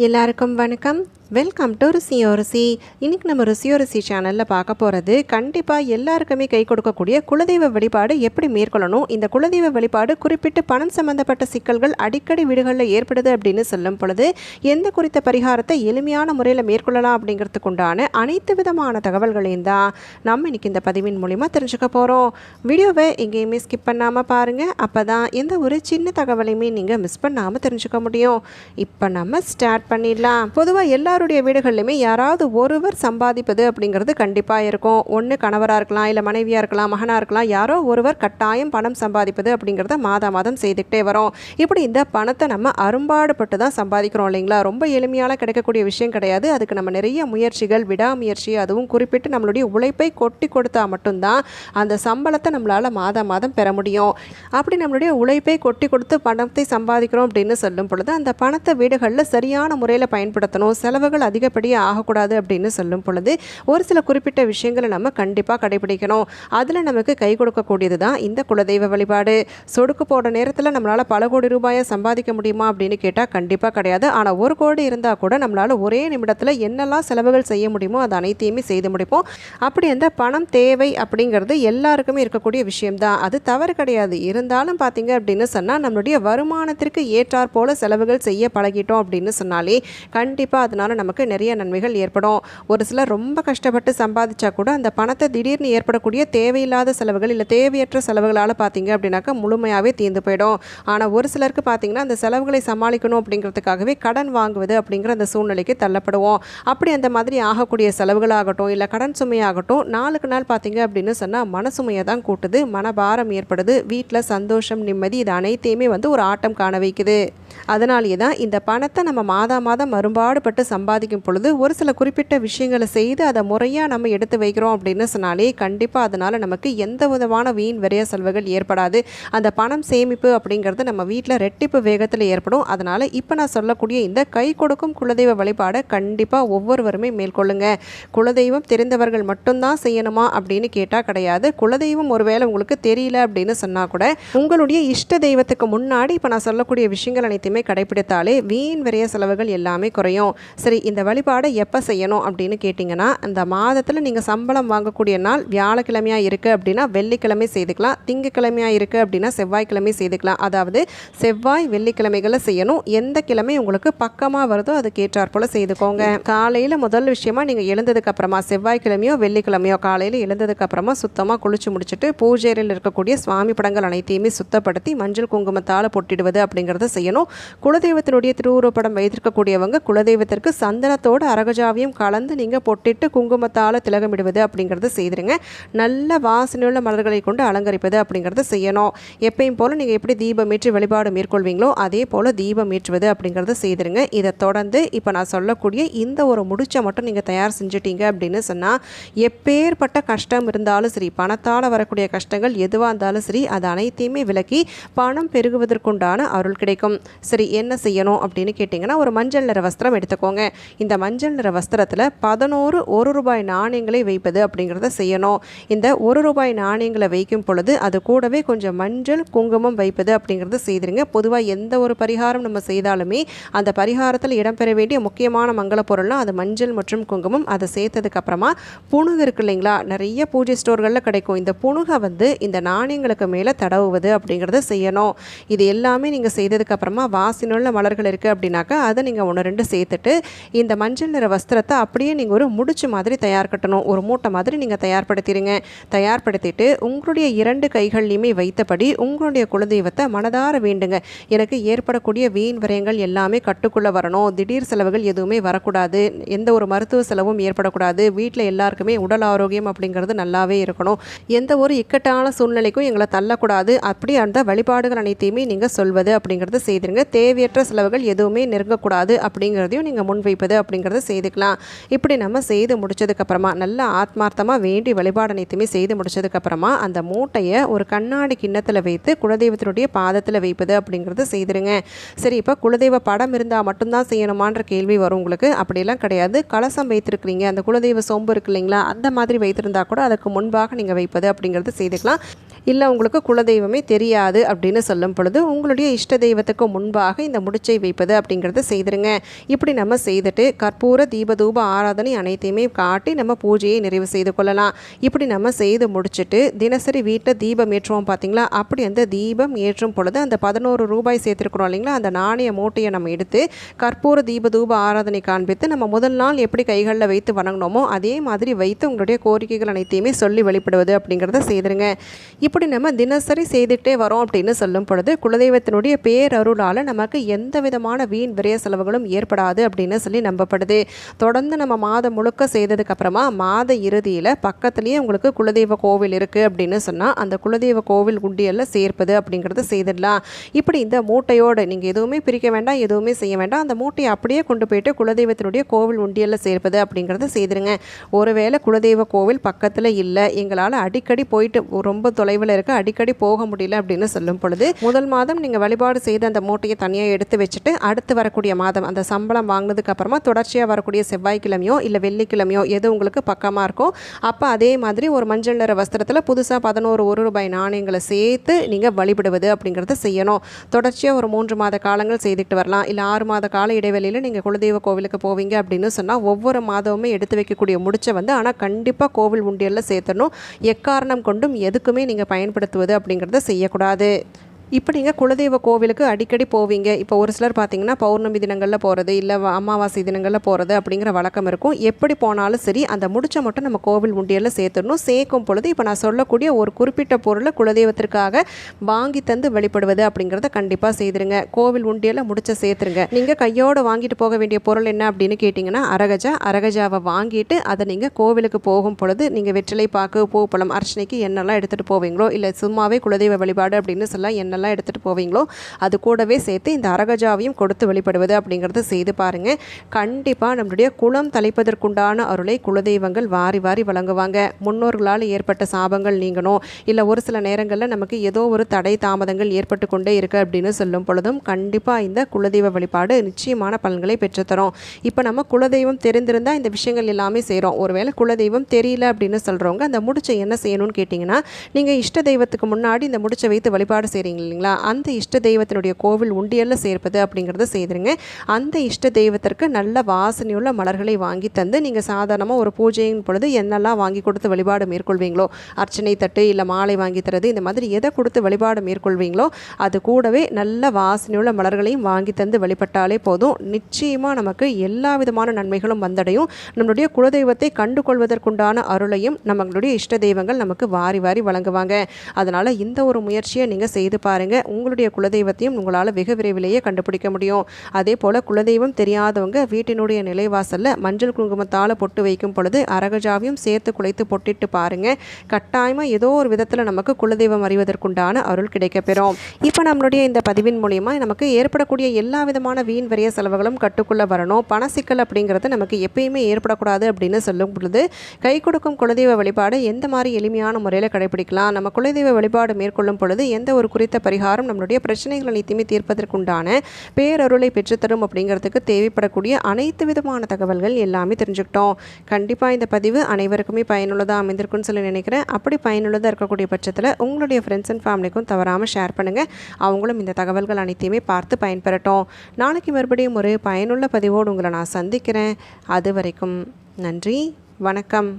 எல்லாருக்கும் வணக்கம். Welcome to ருசியோரிசி. இன்றைக்கி நம்ம ருசியோரிசி சேனலில் பார்க்க போகிறது கண்டிப்பாக எல்லாருக்குமே கை கொடுக்கக்கூடிய குலதெய்வ வழிபாடு எப்படி மேற்கொள்ளணும். இந்த குலதெய்வ வழிபாடு குறிப்பிட்டு பணம் சம்பந்தப்பட்ட சிக்கல்கள் அடிக்கடி வீடுகளில் ஏற்படுது அப்படின்னு சொல்லும் பொழுது எந்த குறித்த பரிகாரத்தை எளிமையான முறையில் மேற்கொள்ளலாம் அப்படிங்கிறதுக்கு உண்டான அனைத்து விதமான தகவல்களையும் தான் நம்ம இன்றைக்கி இந்த பதிவின் மூலிமா தெரிஞ்சுக்க போகிறோம். வீடியோவை எங்கேயுமே ஸ்கிப் பண்ணாமல் பாருங்கள். அப்போ தான் எந்த ஒரு சின்ன தகவலையுமே நீங்கள் மிஸ் பண்ணாமல் தெரிஞ்சுக்க முடியும். இப்போ நம்ம ஸ்டார்ட் பண்ணிடலாம். பொதுவாக எல்லாருடைய வீடுகள்லையுமே யாராவது ஒருவர் சம்பாதிப்பது அப்படிங்கிறது கண்டிப்பாக இருக்கும். ஒன்று கணவராக இருக்கலாம், இல்லை மனைவியாக இருக்கலாம், மகனாக இருக்கலாம். யாரோ ஒருவர் கட்டாயம் பணம் சம்பாதிப்பது அப்படிங்கிறத மாதம் செய்துக்கிட்டே வரோம். இப்படி இந்த பணத்தை நம்ம அரும்பாடுபட்டு தான் சம்பாதிக்கிறோம் இல்லைங்களா. ரொம்ப எளிமையால் கிடைக்கக்கூடிய விஷயம் கிடையாது. அதுக்கு நம்ம நிறைய முயற்சிகள், விடாமுயற்சி, அதுவும் குறிப்பிட்டு நம்மளுடைய உழைப்பை கொட்டி கொடுத்தா மட்டும்தான் அந்த சம்பளத்தை நம்மளால் மாதம் பெற முடியும். அப்படி நம்மளுடைய உழைப்பை கொட்டி கொடுத்து பணத்தை சம்பாதிக்கிறோம் அப்படின்னு சொல்லும் பொழுது அந்த பணத்தை வீடுகளில் சரியான முறையில் பயன்படுத்தணும். செலவுகள் அதிகப்படியாக ஆகக்கூடாது அப்படின்னு சொல்லும் பொழுது ஒரு சில குறிப்பிட்ட விஷயங்களை நம்ம கண்டிப்பாக கடைபிடிக்கணும். அதில் நமக்கு கை கொடுக்கக்கூடியது தான் இந்த குலதெய்வ வழிபாடு. சொடுக்கு போட நேரத்தில் நம்மளால் பல கோடி ரூபாயை சம்பாதிக்க முடியுமா அப்படின்னு கேட்டால் கண்டிப்பாக கிடையாது. ஆனால் 1 கோடி இருந்தால் கூட நம்மளால் ஒரே நிமிடத்தில் என்னெல்லாம் செலவுகள் செய்ய முடியுமோ அது அனைத்தையுமே செய்து முடிப்போம். அப்படி அந்த பணம் தேவை அப்படிங்கிறது எல்லாருக்குமே இருக்கக்கூடிய விஷயம்தான். அது தவறு கிடையாது. இருந்தாலும் பார்த்தீங்க அப்படின்னு சொன்னால் நம்மளுடைய வருமானத்திற்கு ஏற்றாற் போல செலவுகள் செய்ய பழகிட்டோம் அப்படின்னு சொன்னாலே கண்டிப்பாக அதனால் நமக்கு நிறைய நன்மைகள் ஏற்படும். ஒரு சிலர் ரொம்ப கஷ்டப்பட்டு சம்பாதிச்சா கூட அந்த பணத்தை திடீர்னு ஏற்படக்கூடிய தேவையில்லாத செலவுகள் இல்லை தேவையற்ற செலவுகளால் பார்த்தீங்க அப்படின்னாக்கா முழுமையாகவே தீர்ந்து போயிடும். ஆனால் ஒரு சிலருக்கு பார்த்தீங்கன்னா அந்த செலவுகளை சமாளிக்கணும் அப்படிங்கிறதுக்காகவே கடன் வாங்குவது அப்படிங்கிற அந்த சூழ்நிலைக்கு தள்ளப்படுவோம். அப்படி அந்த மாதிரி ஆகக்கூடிய செலவுகளாகட்டும் இல்லை கடன் சுமையாகட்டும் நாளுக்கு நாள் பார்த்தீங்க அப்படின்னு சொன்னால் மனசுமையை தான் கூட்டுது, மனபாரம் ஏற்படுது. வீட்டில் சந்தோஷம், நிம்மதி இது அனைத்தையுமே ஒரு ஆட்டம் காண வைக்குது. அதனாலேயே தான் இந்த பணத்தை நம்ம மாதம் மறுபாடுபட்டு சம்பாதிக்கும் பொழுது ஒரு சில குறிப்பிட்ட விஷயங்களை செய்து அதை முறையாக நம்ம எடுத்து வைக்கிறோம் அப்படின்னு சொன்னாலே கண்டிப்பாக அதனால் நமக்கு எந்த விதமான வீண் விரைய செலவுகள் ஏற்படாது. அந்த பணம் சேமிப்பு அப்படிங்கிறது நம்ம வீட்டில் ரெட்டிப்பு வேகத்தில் ஏற்படும். அதனால் இப்போ நான் சொல்லக்கூடிய இந்த கை கொடுக்கும் குலதெய்வ வழிபாடை கண்டிப்பாக ஒவ்வொருவருமே மேற்கொள்ளுங்க. குலதெய்வம் தெரிந்தவர்கள் மட்டும்தான் செய்யணுமா அப்படின்னு கேட்டால் கிடையாது. குலதெய்வம் ஒருவேளை உங்களுக்கு தெரியல அப்படின்னு சொன்னால் கூட உங்களுடைய இஷ்ட தெய்வத்துக்கு முன்னாடி இப்போ நான் சொல்லக்கூடிய விஷயங்கள் அனைத்துமே கடைபிடித்தாலே வீண் விரைய செலவுகள் எல்லாமே குறையும். சரி, இந்த வழிபாடை எப்போ செய்யணும் அப்படின்னு கேட்டிங்கன்னா, இந்த மாதத்தில் நீங்கள் சம்பளம் வாங்கக்கூடிய நாள் வியாழக்கிழமையாக இருக்குது அப்படின்னா வெள்ளிக்கிழமை செய்துக்கலாம். திங்கக்கிழமையாக இருக்குது அப்படின்னா செவ்வாய்க்கிழமை செய்துக்கலாம். அதாவது செவ்வாய் வெள்ளிக்கிழமைகளை செய்யணும். எந்த கிழமை உங்களுக்கு பக்கமாக வருதோ அதுக்கு ஏற்றாற் போல் செய்துக்கோங்க. காலையில் முதல் விஷயமா நீங்கள் எழுந்ததுக்கு அப்புறமா செவ்வாய்க்கிழமையோ வெள்ளிக்கிழமையோ காலையில் எழுந்ததுக்கு அப்புறமா சுத்தமாக குளிச்சு முடிச்சுட்டு பூஜையில் இருக்கக்கூடிய சுவாமி படங்கள் அனைத்தையுமே சுத்தப்படுத்தி மஞ்சள் குங்குமத்தால் பொட்டிடுவது அப்படிங்கிறத செய்யணும். குலதெய்வத்தினுடைய திருவுருவப்படம் வைத்திருக்கக்கூடியவங்க குலதெய்வத்திற்கு சந்தனத்தோடு அரகஜாவியம் கலந்து நீங்கள் பொட்டிட்டு குங்குமத்தால் திலகமிடுவது அப்படிங்கிறது செய்திருங்க. நல்ல வாசனையுள்ள மலர்களை கொண்டு அலங்கரிப்பது அப்படிங்கிறது செய்யணும். எப்பயும் போல் நீங்கள் எப்படி தீபம் ஏற்றி வழிபாடு மேற்கொள்வீங்களோ அதே போல் தீபம் ஏற்றுவது அப்படிங்கிறது செய்திருங்க. இதை தொடர்ந்து இப்போ நான் சொல்லக்கூடிய இந்த ஒரு முடிச்சை மட்டும் நீங்கள் தயார் செஞ்சுட்டீங்க அப்படின்னு சொன்னால் எப்பேற்பட்ட கஷ்டம் இருந்தாலும் சரி, பணத்தால் வரக்கூடிய கஷ்டங்கள் எதுவாக இருந்தாலும் சரி, அது அனைத்தையுமே விலக்கி பணம் பெருகுவதற்குண்டான அருள் கிடைக்கும். சரி, என்ன செய்யணும் அப்படின்னு கேட்டிங்கன்னா, ஒரு மஞ்சள் நிற வஸ்திரம் எடுத்துக்கோங்க. இந்த மஞ்சள் நிற வஸ்திரத்தில் 11 1 ரூபாய் நாணயங்களை வைப்பது அப்படிங்கிறத செய்யணும். இந்த 1 ரூபாய் நாணயங்களை வைக்கும் பொழுது அது கூடவே கொஞ்சம் மஞ்சள் குங்குமம் வைப்பது அப்படிங்கிறத செய்திருங்க. பொதுவாக எந்த ஒரு பரிகாரம் நம்ம செய்தாலுமே அந்த பரிகாரத்தில் இடம்பெற வேண்டிய முக்கியமான மங்கள பொருள்னால் அது மஞ்சள் மற்றும் குங்குமம். அதை சேர்த்ததுக்கு அப்புறமா புணுகு இருக்கு இல்லைங்களா, நிறைய பூஜை ஸ்டோர்களில் கிடைக்கும். இந்த புணுகை இந்த நாணயங்களுக்கு மேலே தடவுவது அப்படிங்கிறத செய்யணும். இது எல்லாமே நீங்கள் செய்ததுக்கு அப்புறமா வாசனையுள்ள மலர்கள் இருக்குது அப்படின்னாக்கா அதை நீங்கள் 1-2 சேர்த்துட்டு இந்த மஞ்சள் நிற வஸ்திரத்தை அப்படியே நீங்கள் ஒரு முடிச்சு மாதிரி தயார் கட்டணும். ஒரு மூட்டை மாதிரி நீங்கள் தயார்படுத்திடுங்க. தயார்படுத்திட்டு உங்களுடைய 2 கைகள்லையுமே வைத்தபடி உங்களுடைய குலதெய்வத்தை மனதார வேண்டுங்க. எனக்கு ஏற்படக்கூடிய வீண் விரயங்கள் எல்லாமே கட்டுக்குள்ளே வரணும். திடீர் செலவுகள் எதுவுமே வரக்கூடாது. எந்த ஒரு மருத்துவ செலவும் ஏற்படக்கூடாது. வீட்டில் எல்லாருக்குமே உடல் ஆரோக்கியம் அப்படிங்கிறது நல்லாவே இருக்கணும். எந்த ஒரு இக்கட்டான சூழ்நிலைக்கும் எங்களை தள்ளக்கூடாது. அப்படி அந்த வழிபாடுகள் அனைத்தையுமே நீங்கள் சொல்வது அப்படிங்கிறது செய்திருங்க. தேவையற்ற செலவுகள் எதுவுமே நெருங்கக்கூடாது அப்படிங்கிறதையும் நீங்கள் முன் வைப்பது அப்படிங்கிறத செய்துக்கலாம். இப்படி நம்ம செய்து முடிச்சதுக்கப்புறமா நல்ல ஆத்மார்த்தமாக வேண்டி வழிபாடு அனைத்துமே செய்து முடிச்சதுக்கப்புறமா அந்த மூட்டையை ஒரு கண்ணாடி கிண்ணத்தில் வைத்து குலதெய்வத்தினுடைய பாதத்தில் வைப்பது அப்படிங்கிறத செய்திருங்க. சரி, இப்போ குலதெய்வ படம் இருந்தால் மட்டும்தான் செய்யணுமான்ற கேள்வி வரும் உங்களுக்கு. அப்படியெல்லாம் கிடையாது. கலசம் வைத்திருக்கிறீங்க, அந்த குலதெய்வ சொம்பு இருக்கு இல்லைங்களா, அந்த மாதிரி வைத்திருந்தா கூட அதுக்கு முன்பாக நீங்கள் வைப்பது அப்படிங்கிறது செய்துக்கலாம். இல்லை உங்களுக்கு குலதெய்வமே தெரியாது அப்படின்னு சொல்லும் பொழுது உங்களுடைய இஷ்ட தெய்வத்துக்கு முன்பாக இந்த முடிச்சை வைப்பது அப்படிங்கிறத செய்திருங்க. இப்படி நம்ம செய்துட்டு கற்பூர தீபதூப ஆராதனை அனைத்தையுமே காட்டி நம்ம பூஜையை நிறைவு செய்து கொள்ளலாம். இப்படி நம்ம செய்து முடிச்சுட்டு தினசரி வீட்டில் தீபம் ஏற்றுவோம் பார்த்தீங்களா, அப்படி அந்த தீபம் ஏற்றும் பொழுது அந்த 11 ரூபாய் சேர்த்துருக்குறோம் இல்லைங்களா, அந்த நாணய மூட்டையை நம்ம எடுத்து கற்பூர தீபதூப ஆராதனை காண்பித்து நம்ம முதல் நாள் எப்படி கைகளில் வைத்து வணங்கினோமோ அதே மாதிரி வைத்து உங்களுடைய கோரிக்கைகள் அனைத்தையுமே சொல்லி வழிபடுவது அப்படிங்கிறத செய்திருங்க. இப்படி நம்ம தினசரி செய்துகிட்டே வரோம் அப்படின்னு சொல்லும் பொழுது குலதெய்வத்தினுடைய பேரருளால் நமக்கு எந்த விதமான வீண் விரய செலவுகளும் ஏற்படாது அப்படின்னு சொல்லி நம்பப்படுது. தொடர்ந்து நம்ம மாதம் முழுக்க செய்ததுக்கப்புறமா மாத இறுதியில் பக்கத்துலேயே உங்களுக்கு குலதெய்வ கோவில் இருக்குது அப்படின்னு சொன்னால் அந்த குலதெய்வ கோவில் உண்டியலில் சேர்ப்பது அப்படிங்கிறத செய்திடலாம். இப்படி இந்த மூட்டையோடு நீங்கள் எதுவுமே பிரிக்க வேண்டாம், எதுவுமே செய்ய வேண்டாம். அந்த மூட்டையை அப்படியே கொண்டு போயிட்டு குலதெய்வத்தினுடைய கோவில் உண்டியலில் சேர்ப்பது அப்படிங்கிறத செய்திருங்க. ஒருவேளை குலதெய்வ கோவில் பக்கத்தில் இல்லை, எங்களால் அடிக்கடி போயிட்டு ரொம்ப தொலைவில் இருக்க அடிக்கடி போக முடியல அப்படின்னு சொல்லும் பொழுது முதல் மாதம் நீங்கள் வழிபாடு செய்த அந்த மூட்டையை தனியாக எடுத்து வச்சுட்டு அடுத்து வரக்கூடிய மாதம் அந்த சம்பளம் வாங்கினதுக்கு அப்புறமா தொடர்ச்சியாக வரக்கூடிய செவ்வாய்க்கிழமையோ இல்லை வெள்ளிக்கிழமையோ எது உங்களுக்கு பக்கமாக இருக்கோ அப்போ அதே மாதிரி ஒரு மஞ்சள் நிற வஸ்திரத்தில் புதுசாக 11 1 ரூபாய் நாணயங்களை சேர்த்து நீங்கள் வழிபடுவது அப்படிங்கிறத செய்யணும். தொடர்ச்சியாக ஒரு 3 மாத காலங்கள் செய்துட்டு வரலாம். இல்லை 6 மாத கால இடைவெளியில் நீங்கள் குலதெய்வ கோவிலுக்கு போவீங்க அப்படின்னு சொன்னால் ஒவ்வொரு மாதமுமே எடுத்து வைக்கக்கூடிய முடிச்சை ஆனால் கண்டிப்பாக கோவில் உண்டியலில் சேர்த்தணும். எக்காரணம் கொண்டும் எதுக்குமே நீங்கள் பயன்படுத்துவது அப்படிங்கிறத செய்யக்கூடாது. இப்போ நீங்கள் குலதெய்வ கோவிலுக்கு அடிக்கடி போவீங்க. இப்போ ஒரு சிலர் பார்த்தீங்கன்னா பௌர்ணமி தினங்களில் போகிறது, இல்லை அமாவாசை தினங்களில் போகிறது அப்படிங்கிற வழக்கம் இருக்கும். எப்படி போனாலும் சரி அந்த முடிச்சை மட்டும் நம்ம கோவில் உண்டியலில் சேர்த்துடணும். சேர்க்கும் பொழுது இப்போ நான் சொல்லக்கூடிய ஒரு குறிப்பிட்ட பொருளை குலதெய்வத்திற்காக வாங்கி தந்து வழிபடுவது அப்படிங்கிறத கண்டிப்பாக செய்திருங்க. கோவில் உண்டியலில் முடிச்ச சேர்த்துருங்க. நீங்கள் கையோடு வாங்கிட்டு போக வேண்டிய பொருள் என்ன அப்படின்னு கேட்டிங்கன்னா அரகஜாவை வாங்கிட்டு அதை நீங்கள் கோவிலுக்கு போகும் பொழுது நீங்கள் வெற்றிலை பாக்கு பூ பழம் அர்ச்சனைக்கு என்னெல்லாம் எடுத்துகிட்டு போவீங்களோ, இல்லை சும்மாவே குலதெய்வ வழிபாடு அப்படின்னு சொல்ல என்ன எல்லாம் எடுத்துகிட்டு போவீங்களோ அது கூடவே சேர்த்து இந்த அரகஜாவையும் கொடுத்து வழிபடுவது அப்படிங்கிறத செய்து பாருங்கள். கண்டிப்பாக நம்மளுடைய குலம் தலைப்பதற்குண்டான அருளை குலதெய்வங்கள் வாரி வாரி வழங்குவாங்க. முன்னோர்களால் ஏற்பட்ட சாபங்கள் நீங்கணும், இல்லை ஒரு சில நேரங்களில் நமக்கு ஏதோ ஒரு தடை தாமதங்கள் ஏற்பட்டு கொண்டே இருக்குது அப்படின்னு சொல்லும் பொழுதும் கண்டிப்பாக இந்த குலதெய்வ வழிபாடு நிச்சயமான பலன்களை பெற்றுத்தரும். இப்போ நம்ம குலதெய்வம் தெரிந்திருந்தால் இந்த விஷயங்கள் எல்லாமே செய்கிறோம். ஒருவேளை குலதெய்வம் தெரியல அப்படின்னு சொல்கிறவங்க அந்த முடிச்சை என்ன செய்யணும்னு கேட்டிங்கன்னா, நீங்கள் இஷ்ட தெய்வத்துக்கு முன்னாடி இந்த முடிச்சை வைத்து வழிபாடு செய்கிறீங்க இல்லைங்களா, அந்த இஷ்ட தெய்வத்தினுடைய கோவில் உண்டியலில் சேர்ப்பது அப்படிங்கிறத செய்திருங்க. அந்த இஷ்ட தெய்வத்திற்கு நல்ல வாசனையுள்ள மலர்களை வாங்கி தந்து நீங்கள் சாதாரணமாக ஒரு பூஜையின் பொழுது என்னெல்லாம் வாங்கி கொடுத்து வழிபாடு மேற்கொள்வீங்களோ, அர்ச்சனை தட்டு இல்லை மாலை வாங்கி தரது, இந்த மாதிரி எதை கொடுத்து வழிபாடு மேற்கொள்வீங்களோ அது கூடவே நல்ல வாசனையுள்ள மலர்களையும் வாங்கி தந்து வழிபட்டாலே போதும். நிச்சயமாக நமக்கு எல்லா விதமான நன்மைகளும் வந்தடையும். நம்மளுடைய குலதெய்வத்தை கண்டு கொள்வதற்குண்டான அருளையும் நம்மளுடைய இஷ்ட தெய்வங்கள் நமக்கு வாரி வாரி வழங்குவாங்க. அதனால் இந்த ஒரு முயற்சியை நீங்கள் செய்து பாருங்கள். உங்களுடைய குலதெய்வத்தையும் உங்களால் வெகு விரைவிலேயே கண்டுபிடிக்க முடியும். அதே போல் குலதெய்வம் தெரியாதவங்க வீட்டினுடைய நிலைவாசலில் மஞ்சள் குங்குமத்தால் பொட்டு வைக்கும் பொழுது அரகஜாவையும் சேர்த்து குலைத்து பொட்டிட்டு பாருங்கள். கட்டாயமாக ஏதோ ஒரு விதத்தில் நமக்கு குலதெய்வம் அறிவதற்குண்டான அருள் கிடைக்கப்பெறும். இப்போ நம்மளுடைய இந்த பதிவின் மூலிமா நமக்கு ஏற்படக்கூடிய எல்லா விதமான வீண் விரைய செலவுகளும் கட்டுக்குள்ளே வரணும். பணசிக்கல் அப்படிங்கிறது நமக்கு எப்பயுமே ஏற்படக்கூடாது அப்படின்னு சொல்லும் பொழுது கை கொடுக்கும் குலதெய்வ வழிபாடு எந்த மாதிரி எளிமையான முறையில் கடைபிடிக்கலாம், நம்ம குலதெய்வ வழிபாடு மேற்கொள்ளும் பொழுது எந்த ஒரு குறித்த பரிகாரம் நம்மளுடைய பிரச்சனைகள் அனைத்துமே தீர்ப்பதற்குண்டான பேரருளை பெற்றுத்தரும் அப்படிங்கிறதுக்கு தேவைப்படக்கூடிய அனைத்து விதமான தகவல்கள் எல்லாமே தெரிஞ்சுக்கிட்டோம். கண்டிப்பாக இந்த பதிவு அனைவருக்குமே பயனுள்ளதாக அமைந்திருக்குன்னு சொல்லி நினைக்கிறேன். அப்படி பயனுள்ளதாக இருக்கக்கூடிய பட்சத்தில் உங்களுடைய ஃப்ரெண்ட்ஸ் அண்ட் ஃபேமிலிக்கும் தவறாமல் ஷேர் பண்ணுங்கள். அவங்களும் இந்த தகவல்கள் அனைத்தையுமே பார்த்து பயன்பெறட்டும். நாளைக்கு மறுபடியும் ஒரு பயனுள்ள பதிவோடு உங்களை நான் சந்திக்கிறேன். அது வரைக்கும் நன்றி, வணக்கம்.